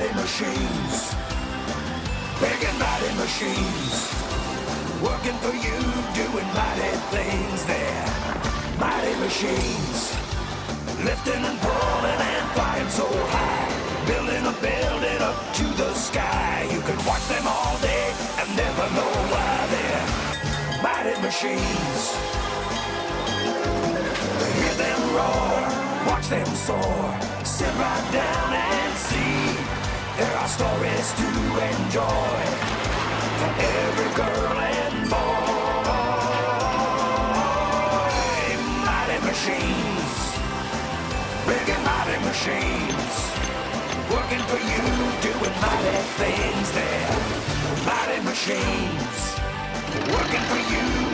mighty machines. Big and mighty machines. Working for you, doing mighty things there. Mighty machines. Lifting and pulling and flying so high. Building a building up to the sky. You can watch them all day and never know why they're mighty machines. Hear them roar, watch them soar. Sit right down and see. There are stories to enjoy for every girl and boy. Mighty machines. Big and mighty machines. Working for you, doing mighty things there. Mighty machines. Working for you.